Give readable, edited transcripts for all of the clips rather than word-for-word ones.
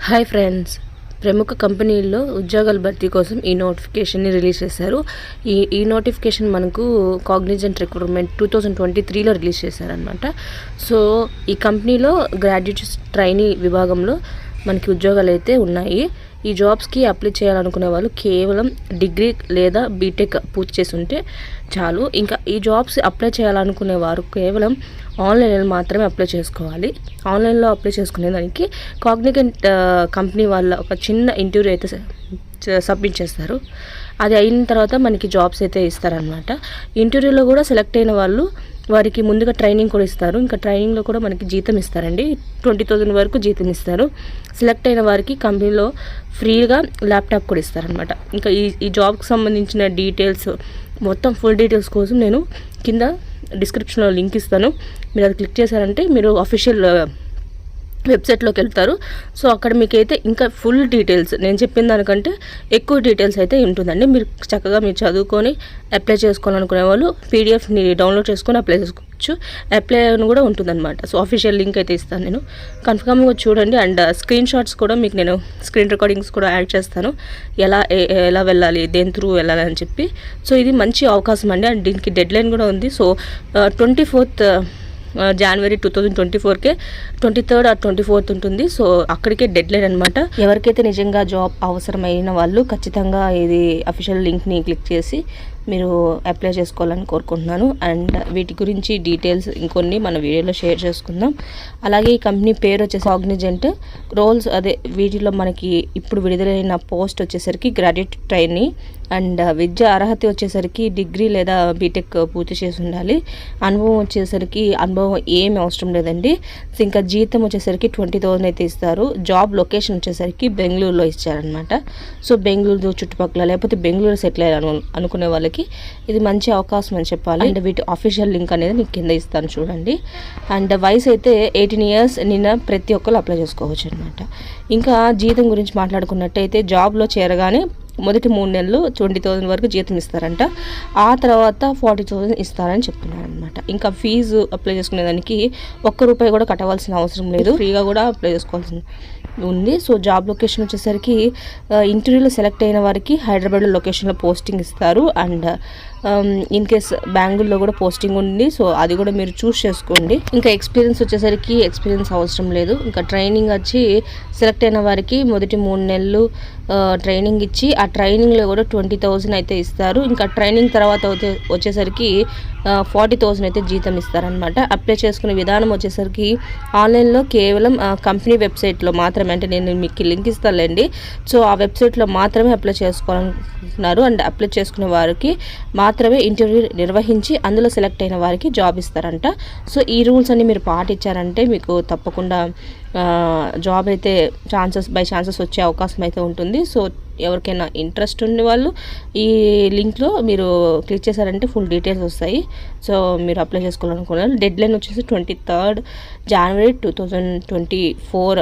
Hi friends, ప్రముఖ కంపెనీల్లో ఉద్యోగాల భర్తీ కోసం ఈ నోటిఫికేషన్ని రిలీజ్ చేశారు. ఈ నోటిఫికేషన్ మనకు కాగ్నిజెంట్ రిక్రూట్మెంట్ 2023లో రిలీజ్ చేశారనమాట. సో ఈ కంపెనీలో గ్రాడ్యుయేట్ ట్రైనీ విభాగంలో మనకి ఉద్యోగాలు అయితే ఉన్నాయి. ఈ జాబ్స్కి అప్లై చేయాలనుకునే వాళ్ళు కేవలం డిగ్రీ లేదా బీటెక్ పూర్తి చేసి ఉంటే చాలు. ఇంకా ఈ జాబ్స్ అప్లై చేయాలనుకునే వారు కేవలం ఆన్లైన్లో మాత్రమే అప్లై చేసుకోవాలి. ఆన్లైన్లో అప్లై చేసుకునే దానికి కాగ్నిజెంట్ కంపెనీ వాళ్ళ ఒక చిన్న ఇంటర్వ్యూ అయితే సబ్మిట్ చేస్తారు. అది అయిన తర్వాత మనకి జాబ్స్ అయితే ఇస్తారనమాట. ఇంటర్వ్యూలో కూడా సెలెక్ట్ అయిన వాళ్ళు వారికి ముందుగా ట్రైనింగ్ కూడా ఇస్తారు. ఇంకా ట్రైనింగ్లో కూడా మనకి జీతం ఇస్తారండి. 20,000 వరకు జీతం ఇస్తారు. సెలెక్ట్ అయిన వారికి కంపెనీలో ఫ్రీగా ల్యాప్టాప్ కూడా ఇస్తారనమాట. ఇంకా ఈ జాబ్కి సంబంధించిన డీటెయిల్స్ మొత్తం ఫుల్ డీటెయిల్స్ కోసం నేను కింద డిస్క్రిప్షన్లో లింక్ ఇస్తాను. మీరు అది క్లిక్ చేశారంటే మీరు అఫీషియల్ వెబ్సైట్లోకి వెళ్తారు. సో అక్కడ మీకైతే ఇంకా ఫుల్ డీటెయిల్స్ నేను చెప్పిన దానికంటే ఎక్కువ డీటెయిల్స్ అయితే ఉంటుందండి. మీరు చక్కగా మీరు చదువుకొని అప్లై చేసుకోవాలనుకునే వాళ్ళు పీడిఎఫ్ని డౌన్లోడ్ చేసుకొని అప్లై చేసుకోవచ్చు. అప్లై అని కూడా ఉంటుందన్నమాట. సో అఫీషియల్ లింక్ అయితే ఇస్తాను నేను, కన్ఫర్మ్గా చూడండి. అండ్ స్క్రీన్ షాట్స్ కూడా మీకు నేను స్క్రీన్ రికార్డింగ్స్ కూడా యాడ్ చేస్తాను, ఎలా వెళ్ళాలి, దేని త్రూ వెళ్ళాలి అని చెప్పి. సో ఇది మంచి అవకాశం అండి. అండ్ దీనికి డెడ్ లైన్ కూడా ఉంది. So 24th January 2024కే 23rd or 24th ఉంటుంది. సో అక్కడికే డెడ్ లైన్ అనమాట. ఎవరికైతే నిజంగా జాబ్ అవసరమైన వాళ్ళు ఖచ్చితంగా ఇది అఫీషియల్ లింక్ని క్లిక్ చేసి మీరు అప్లై చేసుకోవాలని కోరుకుంటున్నాను. అండ్ వీటి గురించి డీటెయిల్స్ ఇంకొన్ని మన వీడియోలో షేర్ చేసుకుందాం. అలాగే ఈ కంపెనీ పేరు వచ్చేసి కాగ్నిజెంట్. రోల్స్ వీటిలో మనకి ఇప్పుడు విడుదలైన పోస్ట్ వచ్చేసరికి గ్రాడ్యుయేట్ ట్రైనీ. అండ్ విద్య అర్హత వచ్చేసరికి డిగ్రీ లేదా బీటెక్ పూర్తి చేసి ఉండాలి. అనుభవం వచ్చేసరికి అనుభవం ఏమి అవసరం లేదండి. ఇంకా జీతం వచ్చేసరికి 20,000 అయితే ఇస్తారు. జాబ్ లొకేషన్ వచ్చేసరికి బెంగళూరులో ఇచ్చారనమాట. సో బెంగళూరు చుట్టుపక్కల లేకపోతే బెంగళూరు సెటిల్ అయ్యాలి అనుకునే వాళ్ళకి ఇది మంచి అవకాశం అని చెప్పాలి. అండ్ వీటి అఫీషియల్ లింక్ అనేది మీకు కింద ఇస్తాను చూడండి. అండ్ వయసు అయితే 18 years నిన్న ప్రతి ఒక్కరు అప్లై చేసుకోవచ్చు అనమాట. ఇంకా జీతం గురించి మాట్లాడుకున్నట్టయితే జాబ్లో చేరగానే మొదటి 3 నెలలు 20,000 వరకు జీతం ఇస్తారంట. ఆ తర్వాత 40,000 ఇస్తారని చెప్తున్నారు అనమాట. ఇంకా ఫీజు అప్లై చేసుకునే దానికి ₹1 కూడా కట్టవలసిన అవసరం లేదు, ఫ్రీగా కూడా అప్లై చేసుకోవాల్సిన ఉంది. సో జాబ్ లొకేషన్ వచ్చేసరికి ఇంటర్వ్యూలో సెలెక్ట్ అయిన వారికి హైదరాబాద్లో లొకేషన్లో పోస్టింగ్ ఇస్తారు. అండ్ ఇన్ కేస్ బెంగళూరులో కూడా పోస్టింగ్ ఉంది. సో అది కూడా మీరు చూస్ చేసుకోండి. ఇంకా ఎక్స్పీరియన్స్ వచ్చేసరికి ఎక్స్పీరియన్స్ అవసరం లేదు. ఇంకా ట్రైనింగ్ వచ్చి సెలెక్ట్ అయిన వారికి మొదటి 3 నెలలు ట్రైనింగ్ ఇచ్చి ఆ ట్రైనింగ్లో కూడా 20,000 అయితే ఇస్తారు. ఇంకా ట్రైనింగ్ తర్వాత వచ్చేసరికి 40,000 అయితే జీతం ఇస్తారనమాట. అప్లై చేసుకునే విధానం వచ్చేసరికి ఆన్లైన్లో కేవలం కంపెనీ వెబ్సైట్లో మాత్రమే, అంటే నేను మీకు లింక్ ఇస్తానులేండి. సో ఆ వెబ్సైట్లో మాత్రమే అప్లై చేసుకోవాలనుకుంటున్నారు. అండ్ అప్లై చేసుకునే వారికి మాత్రమే ఇంటర్వ్యూ నిర్వహించి అందులో సెలెక్ట్ అయిన వారికి జాబ్ ఇస్తారంట. సో ఈ రూల్స్ అన్ని మీరు పాటించారంటే మీకు తప్పకుండా జాబ్ అయితే బై ఛాన్సెస్ వచ్చే అవకాశం అయితే ఉంటుంది. సో ఎవరికైనా ఇంట్రెస్ట్ ఉన్న వాళ్ళు ఈ లింక్లో మీరు క్లిక్ చేశారంటే ఫుల్ డీటెయిల్స్ వస్తాయి. సో మీరు అప్లై చేసుకోవాలనుకున్నారు. డెడ్ లైన్ వచ్చేసి 23rd January 2024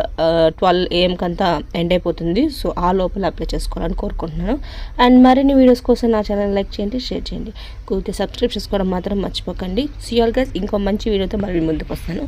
12 AM కంతా ఎండ్ అయిపోతుంది. సో ఆ లోపల అప్లై చేసుకోవాలని కోరుకుంటున్నాను. అండ్ మరిన్ని వీడియోస్ కోసం నా ఛానల్ లైక్ చేయండి, షేర్ చేయండి, కుదిరితే సబ్స్క్రైబ్ చేసుకోవడం మాత్రం మర్చిపోకండి. సీ ఆల్ గైస్, ఇంకో మంచి వీడియోతో మళ్ళీ ముందుకు వస్తాను.